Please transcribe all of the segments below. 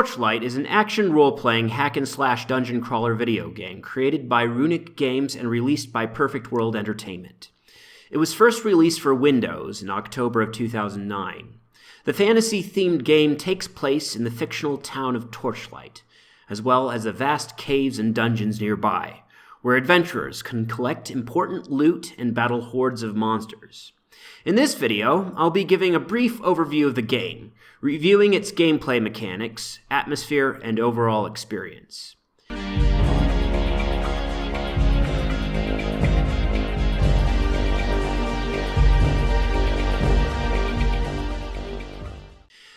Torchlight is an action role-playing hack-and-slash dungeon crawler video game created by Runic Games and released by Perfect World Entertainment. It was first released for Windows in October of 2009. The fantasy-themed game takes place in the fictional town of Torchlight, as well as the vast caves and dungeons nearby, where adventurers can collect important loot and battle hordes of monsters. In this video, I'll be giving a brief overview of the game, reviewing its gameplay mechanics, atmosphere, and overall experience.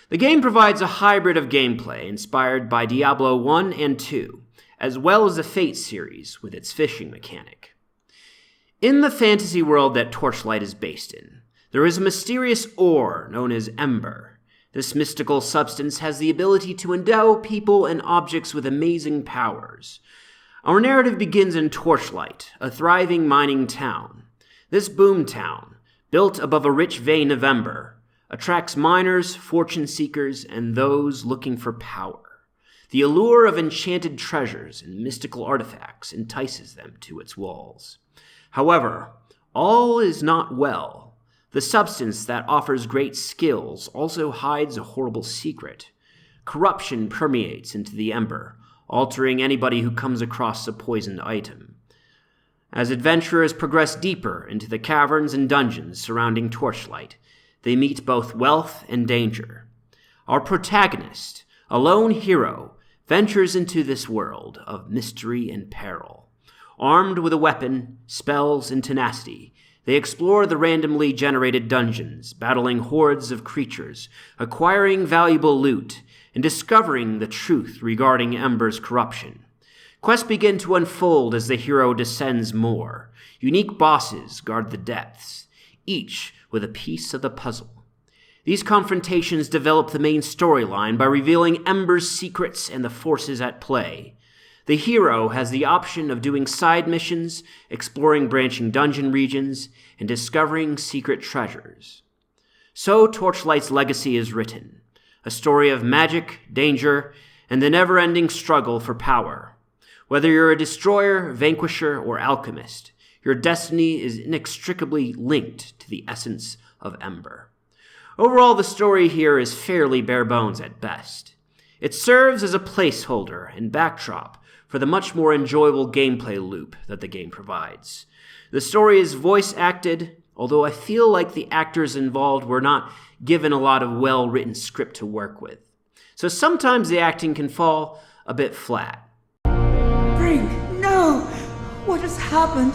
The game provides a hybrid of gameplay inspired by Diablo 1 and 2, as well as the Fate series with its fishing mechanic. In the fantasy world that Torchlight is based in, there is a mysterious ore known as Ember. This mystical substance has the ability to endow people and objects with amazing powers. Our narrative begins in Torchlight, a thriving mining town. This boom town, built above a rich vein of Ember, attracts miners, fortune seekers, and those looking for power. The allure of enchanted treasures and mystical artifacts entices them to its walls. However, all is not well. The substance that offers great skills also hides a horrible secret. Corruption permeates into the Ember, altering anybody who comes across a poisoned item. As adventurers progress deeper into the caverns and dungeons surrounding Torchlight, they meet both wealth and danger. Our protagonist, a lone hero, ventures into this world of mystery and peril. Armed with a weapon, spells, and tenacity, they explore the randomly generated dungeons, battling hordes of creatures, acquiring valuable loot, and discovering the truth regarding Ember's corruption. Quests begin to unfold as the hero descends more. Unique bosses guard the depths, each with a piece of the puzzle. These confrontations develop the main storyline by revealing Ember's secrets and the forces at play. The hero has the option of doing side missions, exploring branching dungeon regions, and discovering secret treasures. So Torchlight's legacy is written, a story of magic, danger, and the never-ending struggle for power. Whether you're a destroyer, vanquisher, or alchemist, your destiny is inextricably linked to the essence of Ember. Overall, the story here is fairly bare bones at best. It serves as a placeholder and backdrop for the much more enjoyable gameplay loop that the game provides. The story is voice-acted, although I feel like the actors involved were not given a lot of well-written script to work with. So sometimes the acting can fall a bit flat. Brink, no! What has happened?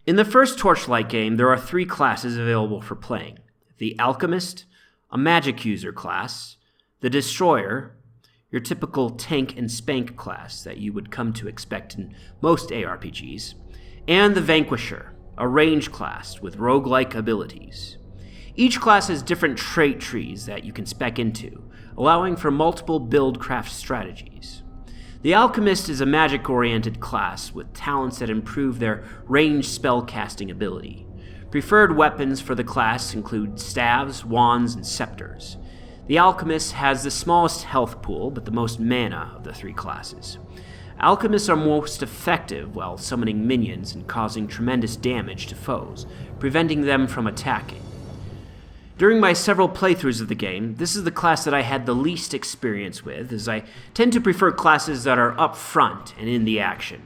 In the first Torchlight game, there are 3 classes available for playing. The Alchemist, a magic user class, the Destroyer, your typical tank and spank class that you would come to expect in most ARPGs, and the Vanquisher, a range class with roguelike abilities. Each class has different trait trees that you can spec into, allowing for multiple build-craft strategies. The Alchemist is a magic-oriented class with talents that improve their ranged spell-casting ability. Preferred weapons for the class include staves, wands, and scepters. The Alchemist has the smallest health pool, but the most mana of the 3 classes. Alchemists are most effective while summoning minions and causing tremendous damage to foes, preventing them from attacking. During my several playthroughs of the game, this is the class that I had the least experience with, as I tend to prefer classes that are up front and in the action.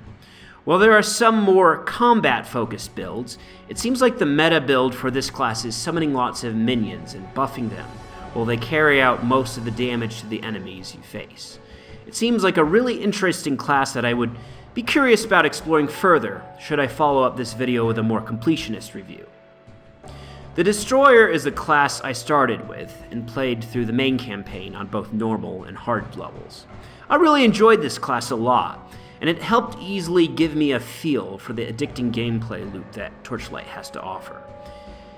While there are some more combat-focused builds, it seems like the meta build for this class is summoning lots of minions and buffing them, while they carry out most of the damage to the enemies you face. It seems like a really interesting class that I would be curious about exploring further, should I follow up this video with a more completionist review. The Destroyer is the class I started with and played through the main campaign on both normal and hard levels. I really enjoyed this class a lot, and it helped easily give me a feel for the addicting gameplay loop that Torchlight has to offer.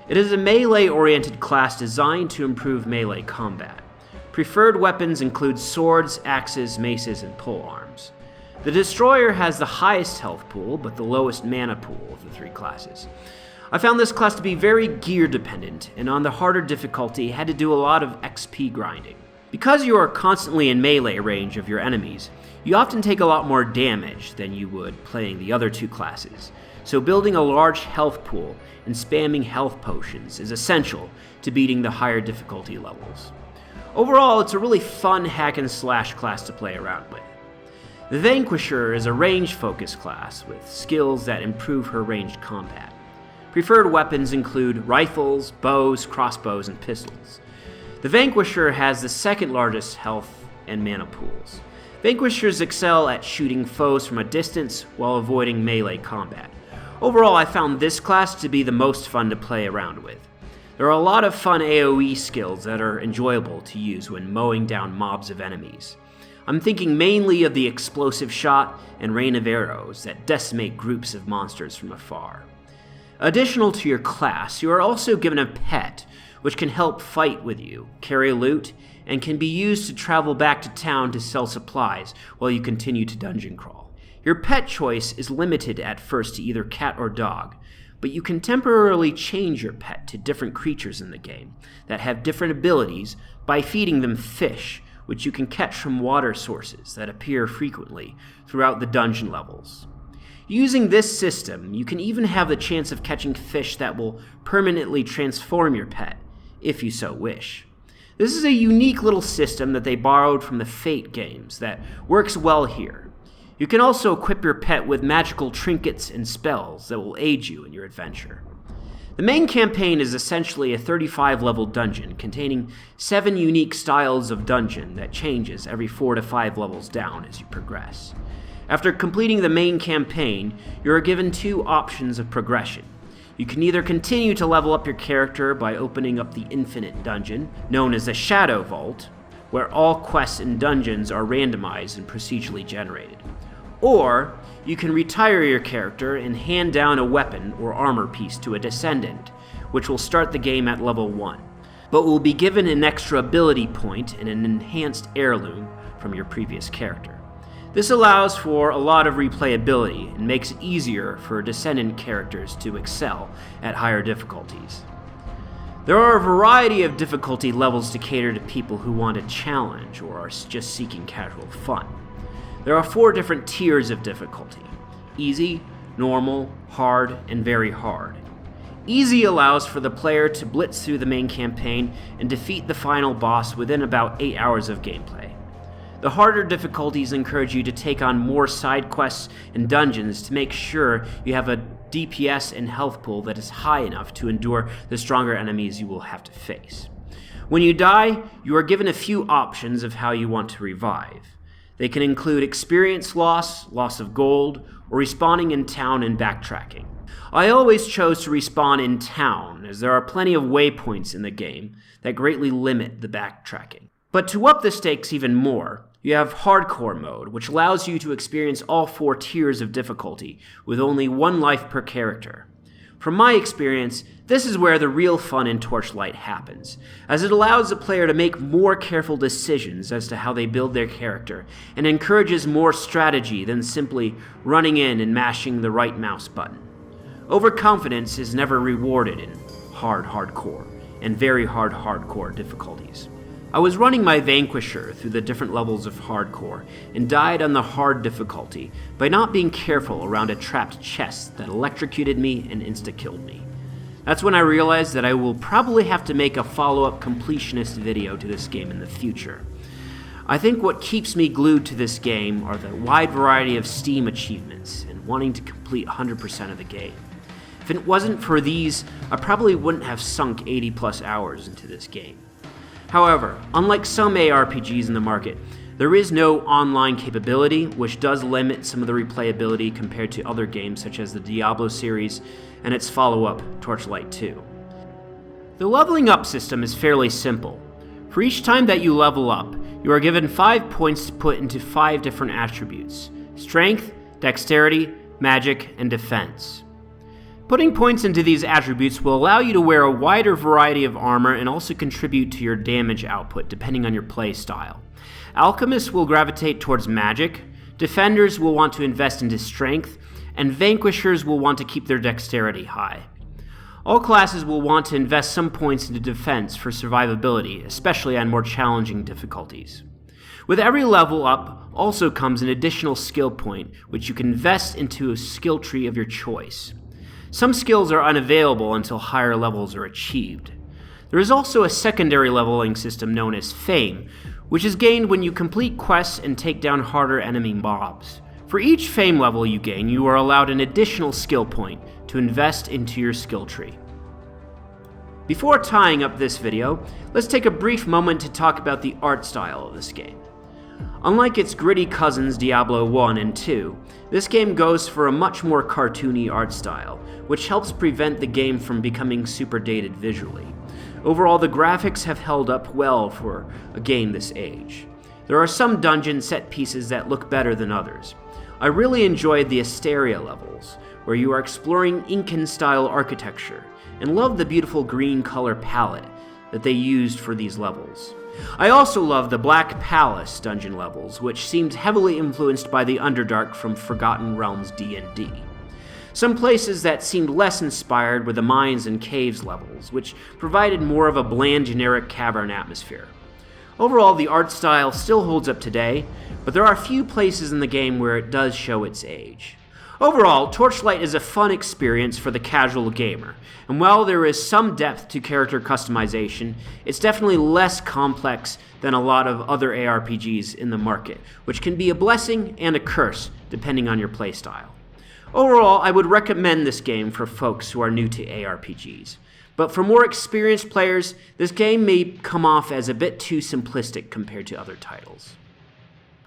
It is a melee-oriented class designed to improve melee combat. Preferred weapons include swords, axes, maces, and polearms. The Destroyer has the highest health pool, but the lowest mana pool of the 3 classes. I found this class to be very gear dependent, and on the harder difficulty had to do a lot of XP grinding. Because you are constantly in melee range of your enemies, you often take a lot more damage than you would playing the other two classes, so building a large health pool and spamming health potions is essential to beating the higher difficulty levels. Overall, it's a really fun hack-and-slash class to play around with. The Vanquisher is a range-focused class with skills that improve her ranged combat. Preferred weapons include rifles, bows, crossbows, and pistols. The Vanquisher has the second largest health and mana pools. Vanquishers excel at shooting foes from a distance while avoiding melee combat. Overall, I found this class to be the most fun to play around with. There are a lot of fun AoE skills that are enjoyable to use when mowing down mobs of enemies. I'm thinking mainly of the explosive shot and rain of arrows that decimate groups of monsters from afar. Additional to your class, you are also given a pet, which can help fight with you, carry loot, and can be used to travel back to town to sell supplies while you continue to dungeon crawl. Your pet choice is limited at first to either cat or dog, but you can temporarily change your pet to different creatures in the game that have different abilities by feeding them fish, which you can catch from water sources that appear frequently throughout the dungeon levels. Using this system, you can even have the chance of catching fish that will permanently transform your pet, if you so wish. This is a unique little system that they borrowed from the Fate games that works well here. You can also equip your pet with magical trinkets and spells that will aid you in your adventure. The main campaign is essentially a 35-level dungeon containing 7 unique styles of dungeon that changes every 4 to 5 levels down as you progress. After completing the main campaign, you are given 2 options of progression. You can either continue to level up your character by opening up the Infinite Dungeon, known as the Shadow Vault, where all quests and dungeons are randomized and procedurally generated. Or, you can retire your character and hand down a weapon or armor piece to a descendant, which will start the game at level 1, but will be given an extra ability point and an enhanced heirloom from your previous character. This allows for a lot of replayability and makes it easier for descendant characters to excel at higher difficulties. There are a variety of difficulty levels to cater to people who want a challenge or are just seeking casual fun. There are 4 different tiers of difficulty: easy, normal, hard, and very hard. Easy allows for the player to blitz through the main campaign and defeat the final boss within about 8 hours of gameplay. The harder difficulties encourage you to take on more side quests and dungeons to make sure you have a DPS and health pool that is high enough to endure the stronger enemies you will have to face. When you die, you are given a few options of how you want to revive. They can include experience loss, loss of gold, or respawning in town and backtracking. I always chose to respawn in town, as there are plenty of waypoints in the game that greatly limit the backtracking. But to up the stakes even more, you have Hardcore mode, which allows you to experience all 4 tiers of difficulty with only 1 life per character. From my experience, this is where the real fun in Torchlight happens, as it allows the player to make more careful decisions as to how they build their character, and encourages more strategy than simply running in and mashing the right mouse button. Overconfidence is never rewarded in hardcore and very hardcore difficulties. I was running my Vanquisher through the different levels of hardcore and died on the hard difficulty by not being careful around a trapped chest that electrocuted me and insta-killed me. That's when I realized that I will probably have to make a follow-up completionist video to this game in the future. I think what keeps me glued to this game are the wide variety of Steam achievements and wanting to complete 100% of the game. If it wasn't for these, I probably wouldn't have sunk 80 plus hours into this game. However, unlike some ARPGs in the market, there is no online capability, which does limit some of the replayability compared to other games such as the Diablo series and its follow-up, Torchlight 2. The leveling up system is fairly simple. For each time that you level up, you are given 5 points to put into 5 different attributes: strength, dexterity, magic, and defense. Putting points into these attributes will allow you to wear a wider variety of armor and also contribute to your damage output depending on your play style. Alchemists will gravitate towards magic, defenders will want to invest into strength, and vanquishers will want to keep their dexterity high. All classes will want to invest some points into defense for survivability, especially on more challenging difficulties. With every level up also comes an additional skill point, which you can invest into a skill tree of your choice. Some skills are unavailable until higher levels are achieved. There is also a secondary leveling system known as Fame, which is gained when you complete quests and take down harder enemy mobs. For each Fame level you gain, you are allowed an additional skill point to invest into your skill tree. Before tying up this video, let's take a brief moment to talk about the art style of this game. Unlike its gritty cousins Diablo 1 and 2, this game goes for a much more cartoony art style, which helps prevent the game from becoming super dated visually. Overall, the graphics have held up well for a game this age. There are some dungeon set pieces that look better than others. I really enjoyed the Asteria levels, where you are exploring Incan-style architecture, and love the beautiful green color palette that they used for these levels. I also love the Black Palace dungeon levels, which seemed heavily influenced by the Underdark from Forgotten Realms D&D. Some places that seemed less inspired were the Mines and Caves levels, which provided more of a bland, generic cavern atmosphere. Overall, the art style still holds up today, but there are a few places in the game where it does show its age. Overall, Torchlight is a fun experience for the casual gamer, and while there is some depth to character customization, it's definitely less complex than a lot of other ARPGs in the market, which can be a blessing and a curse depending on your playstyle. Overall, I would recommend this game for folks who are new to ARPGs, but for more experienced players, this game may come off as a bit too simplistic compared to other titles.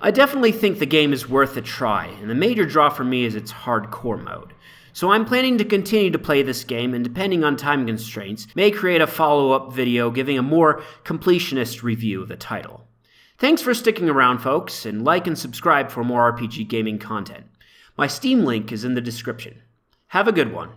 I definitely think the game is worth a try, and the major draw for me is its hardcore mode. So I'm planning to continue to play this game, and depending on time constraints, may create a follow-up video giving a more completionist review of the title. Thanks for sticking around, folks, and like and subscribe for more RPG gaming content. My Steam link is in the description. Have a good one.